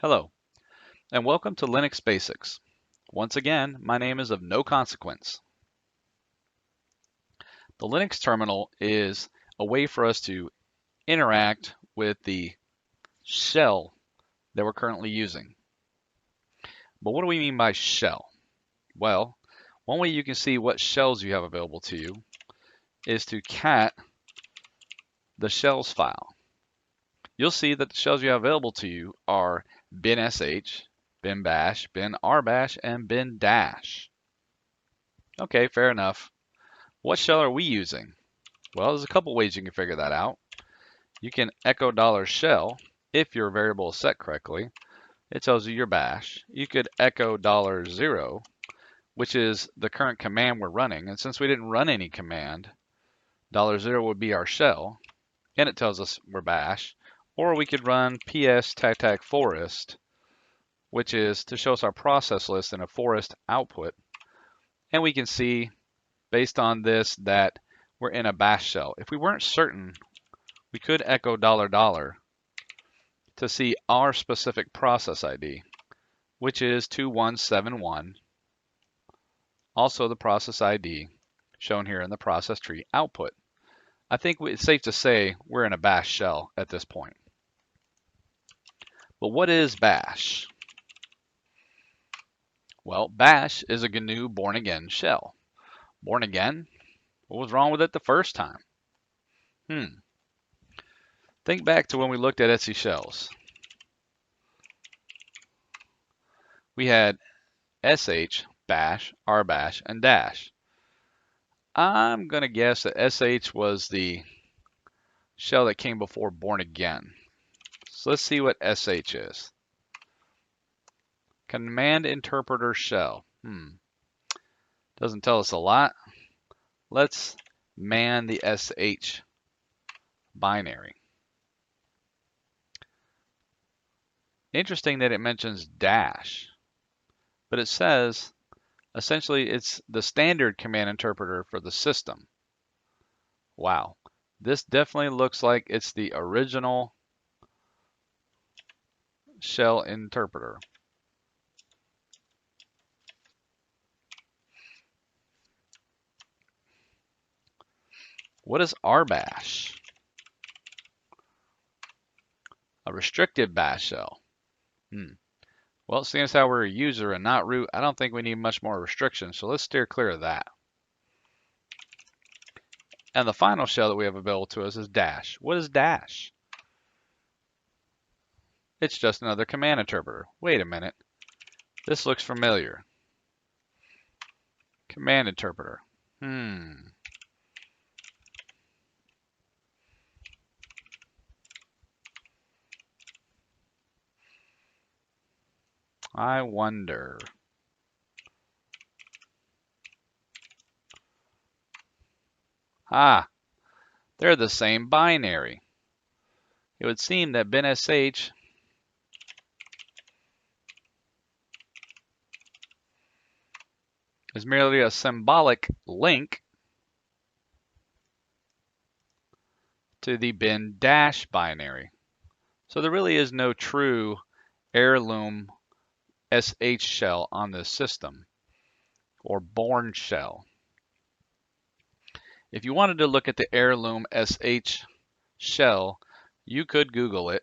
Hello, and welcome to Linux Basics. Once again, my name is of no consequence. The Linux terminal is a way for us to interact with the shell that we're currently using. But what do we mean by shell? Well, one way you can see what shells you have available to you is to cat the shells file. You'll see that the shells you have available to you are bin.sh, bin.bash, bin.rbash, and bin-dash. Okay, fair enough. What shell are we using? Well, there's a couple ways you can figure that out. You can echo $shell if your variable is set correctly. It tells you your bash. You could echo $0, which is the current command we're running. And since we didn't run any command, $0 would be our shell, and it tells us we're bash. Or we could run ps tag forest, which is to show us our process list in a forest output. And we can see, based on this, that we're in a bash shell. If we weren't certain, we could echo $$ to see our specific process ID, which is 2171, also the process ID shown here in the process tree output. I think it's safe to say we're in a bash shell at this point. But what is bash? Well, bash is a GNU born again shell. Born again? What was wrong with it the first time? Think back to when we looked at Etsy shells. We had sh, bash, rbash, and dash. I'm going to guess that sh was the shell that came before born again. So let's see what sh is. Command interpreter shell. Doesn't tell us a lot. Let's man the sh binary. Interesting that it mentions dash, but it says essentially it's the standard command interpreter for the system. Wow, this definitely looks like it's the original shell interpreter. What is rbash? A restricted bash shell. Well, seeing as how we're a user and not root, I don't think we need much more restriction, so let's steer clear of that. And the final shell that we have available to us is dash. What is dash? It's just another command interpreter. Wait a minute. This looks familiar. Command interpreter. I wonder. Ah, they're the same binary. It would seem that bin.sh is merely a symbolic link to the bin-dash binary. So there really is no true heirloom sh shell on this system, or born shell. If you wanted to look at the heirloom sh shell, you could Google it.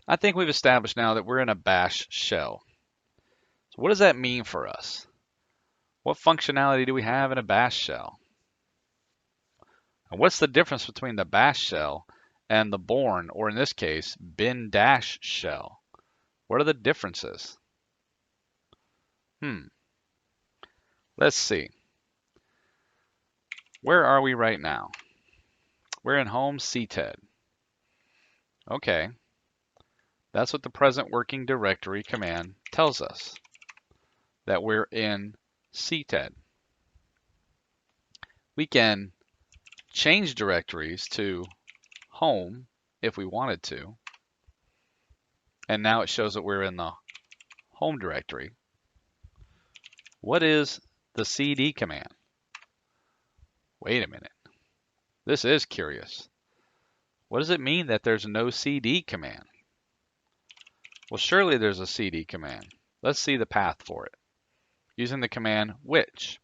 I think we've established now that we're in a bash shell. So what does that mean for us? What functionality do we have in a bash shell? And what's the difference between the bash shell and the born, or in this case, bin-dash shell? What are the differences? Let's see. Where are we right now? We're in home cted. Okay. That's what the present working directory command tells us, that we're in cted. We can change directories to home if we wanted to. And now it shows that we're in the home directory. What is the cd command? Wait a minute. This is curious. What does it mean that there's no cd command? Well, surely there's a cd command. Let's see the path for it. Using the command which.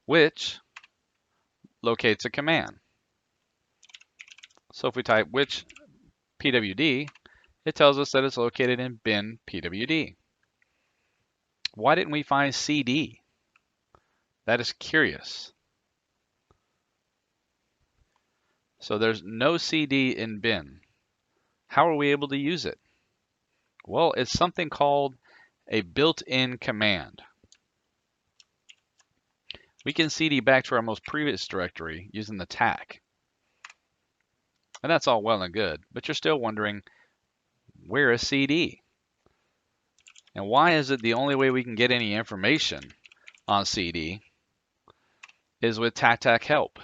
Which locates a command. So if we type which pwd, it tells us that it's located in bin pwd. Why didn't we find cd? That is curious. So there's no cd in bin. How are we able to use it? Well, it's something called a built-in command. We can cd back to our most previous directory using the tag. And that's all well and good, but you're still wondering, where is cd? And why is it the only way we can get any information on cd is with tactac help?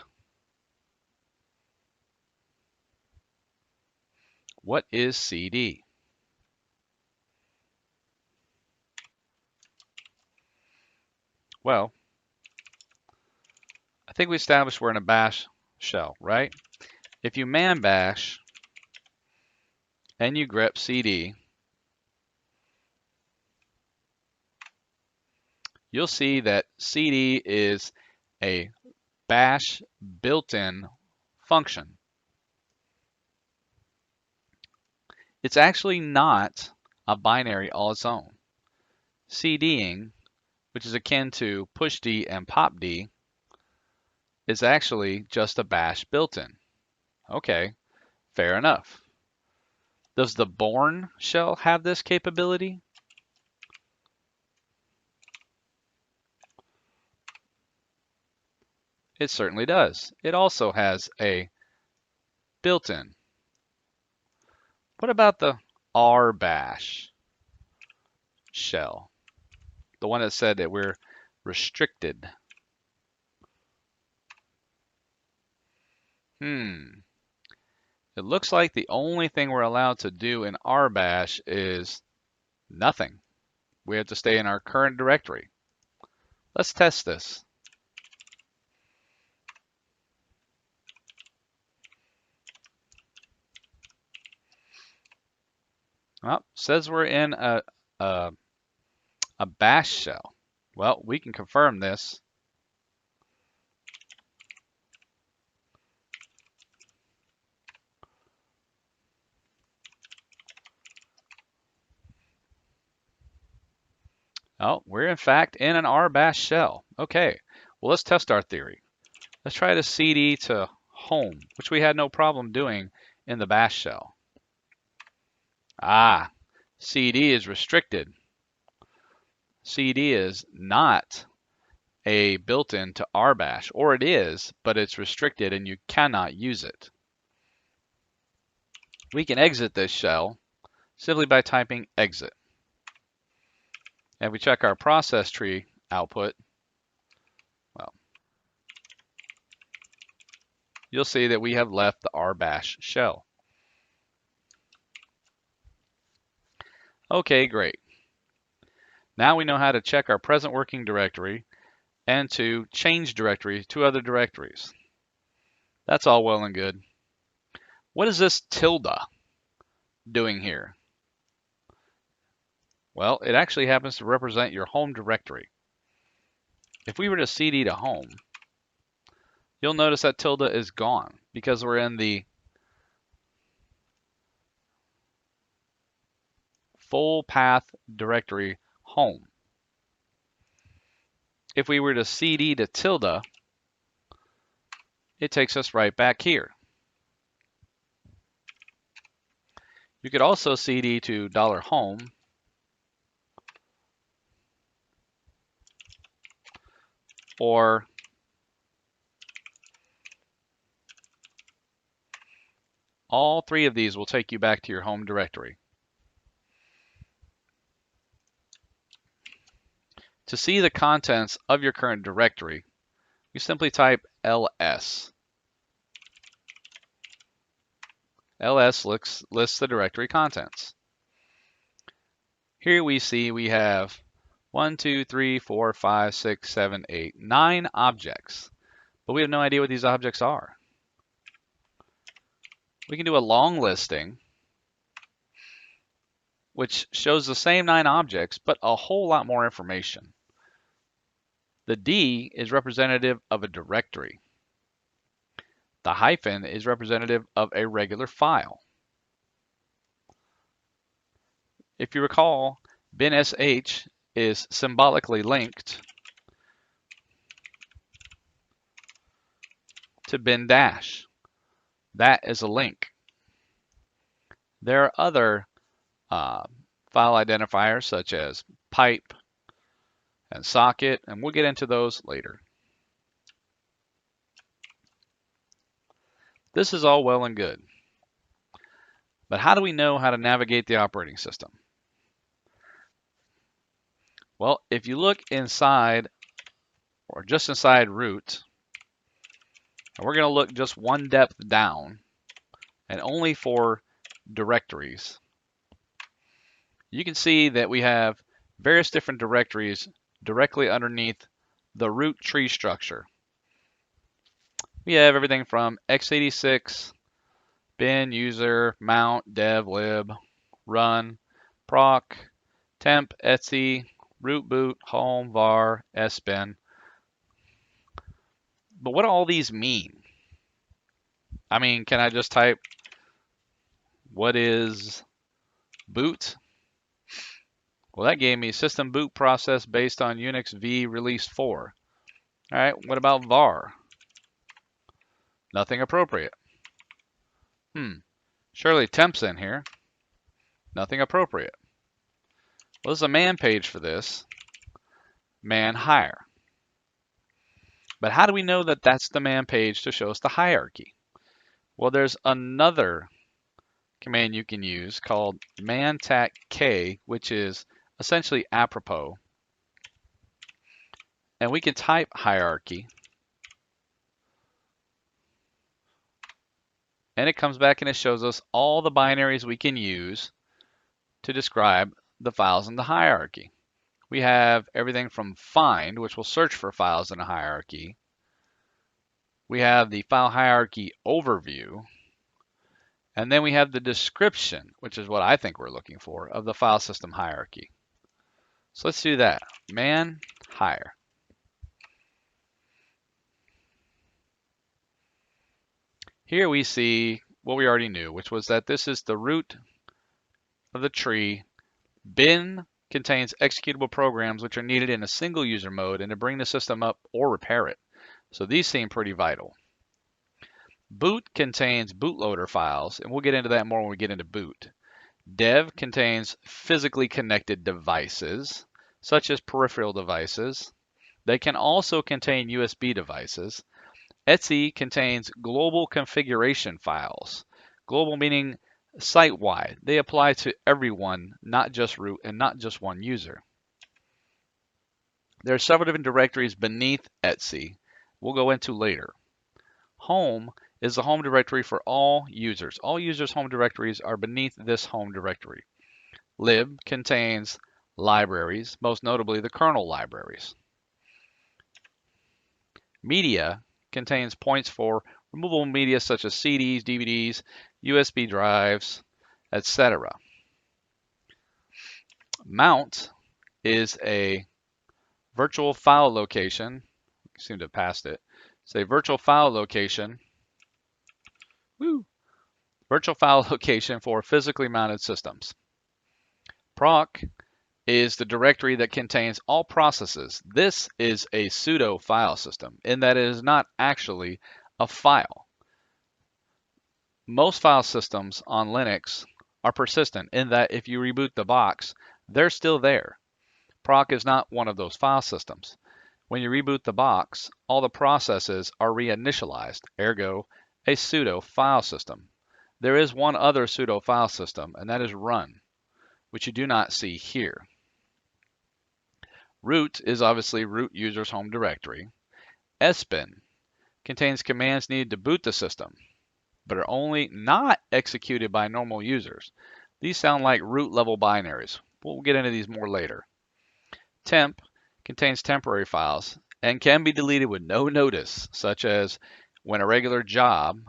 What is cd? Well, I think we established we're in a bash shell, right? If you man bash and you grep cd, you'll see that cd is a bash built-in function. It's actually not a binary all its own. CDing, which is akin to pushd and popd, is actually just a bash built-in. Okay, fair enough. Does the Bourne shell have this capability? It certainly does. It also has a built-in. What about the rbash shell? The one that said that we're restricted. It looks like the only thing we're allowed to do in rbash is nothing. We have to stay in our current directory. Let's test this. Well, says we're in a bash shell. Well, we can confirm this. Oh, we're in fact in an rbash shell. Okay, well, let's test our theory. Let's try to cd to home, which we had no problem doing in the bash shell. Ah, cd is restricted. cd is not a built-in to rbash, or it is, but it's restricted and you cannot use it. We can exit this shell simply by typing exit. And if we check our process tree output, well, you'll see that we have left the rbash shell. Okay, great. Now we know how to check our present working directory and to change directory to other directories. That's all well and good. What is this tilde doing here? Well, it actually happens to represent your home directory. If we were to cd to home, you'll notice that tilde is gone because we're in the full path directory home. If we were to cd to tilde, it takes us right back here. You could also cd to $home or all three of these will take you back to your home directory. To see the contents of your current directory, you simply type ls. ls lists the directory contents. Here we see we have 1, 2, 3, 4, 5, 6, 7, 8, 9 objects. But we have no idea what these objects are. We can do a long listing, which shows the same 9 objects, but a whole lot more information. The D is representative of a directory. The hyphen is representative of a regular file. If you recall, bin.sh is symbolically linked to bin dash. That is a link. There are other file identifiers such as pipe and socket, and we'll get into those later. This is all well and good, but how do we know how to navigate the operating system? Well, if you look inside or just inside root, and we're going to look just one depth down and only for directories, you can see that we have various different directories directly underneath the root tree structure. We have everything from x86, bin, user, mount, dev, lib, run, proc, temp, etc, root boot, home, var, sbin. But what do all these mean? I mean, can I just type what is boot? Well, that gave me system boot process based on Unix V release 4. All right, what about var? Nothing appropriate. Surely temp's in here. Nothing appropriate. Well, there's a man page for this. Man hire. But how do we know that that's the man page to show us the hierarchy? Well, there's another command you can use called man-tac-k, which is essentially apropos. And we can type hierarchy. And it comes back and it shows us all the binaries we can use to describe the files in the hierarchy. We have everything from find, which will search for files in a hierarchy. We have the file hierarchy overview. And then we have the description, which is what I think we're looking for, of the file system hierarchy. So let's do that. Man hire. Here we see what we already knew, which was that this is the root of the tree. Bin contains executable programs which are needed in a single user mode and to bring the system up or repair it. So these seem pretty vital. Boot contains bootloader files, and we'll get into that more when we get into boot. Dev contains physically connected devices, such as peripheral devices. They can also contain USB devices. etc contains global configuration files. Global meaning site-wide. They apply to everyone, not just root and not just one user. There are several different directories beneath etc we'll go into later. Home is the home directory for all users. All users' home directories are beneath this home directory. Lib contains libraries, most notably the kernel libraries. Media contains points for removable media such as CDs, DVDs, USB drives, etc. Mount is a virtual file location. I seem to have passed it. It's a virtual file location. Virtual file location for physically mounted systems. Proc is the directory that contains all processes. This is a pseudo file system in that it is not actually a file. Most file systems on Linux are persistent in that if you reboot the box, they're still there. Proc is not one of those file systems. When you reboot the box, all the processes are reinitialized, ergo, a pseudo file system. There is one other pseudo file system, and that is run, which you do not see here. Root is obviously root user's home directory. Sbin contains commands needed to boot the system, but are only not executed by normal users. These sound like root level binaries. We'll get into these more later. Temp contains temporary files and can be deleted with no notice, such as when a regular job,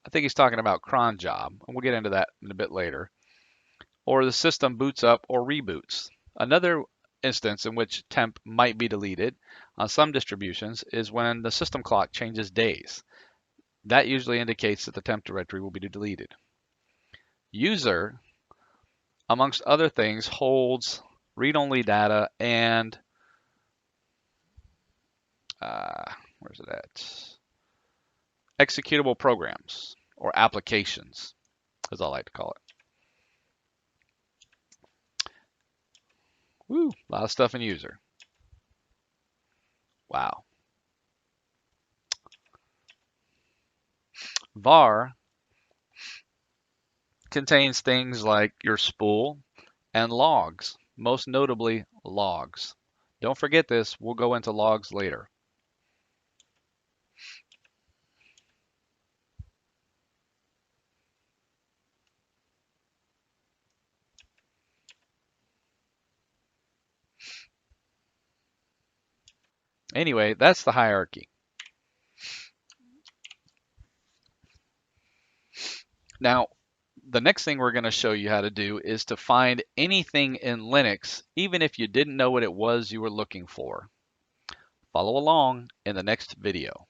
I think he's talking about cron job, and we'll get into that in a bit later, or the system boots up or reboots. Another instance in which temp might be deleted on some distributions is when the system clock changes days. That usually indicates that the temp directory will be deleted. User, amongst other things, holds read-only data and where's it at? Executable programs or applications, as I like to call it. Woo, a lot of stuff in user. Wow. Var contains things like your spool and logs, most notably logs. Don't forget this, we'll go into logs later. Anyway, that's the hierarchy. Now, the next thing we're going to show you how to do is to find anything in Linux, even if you didn't know what it was you were looking for. Follow along in the next video.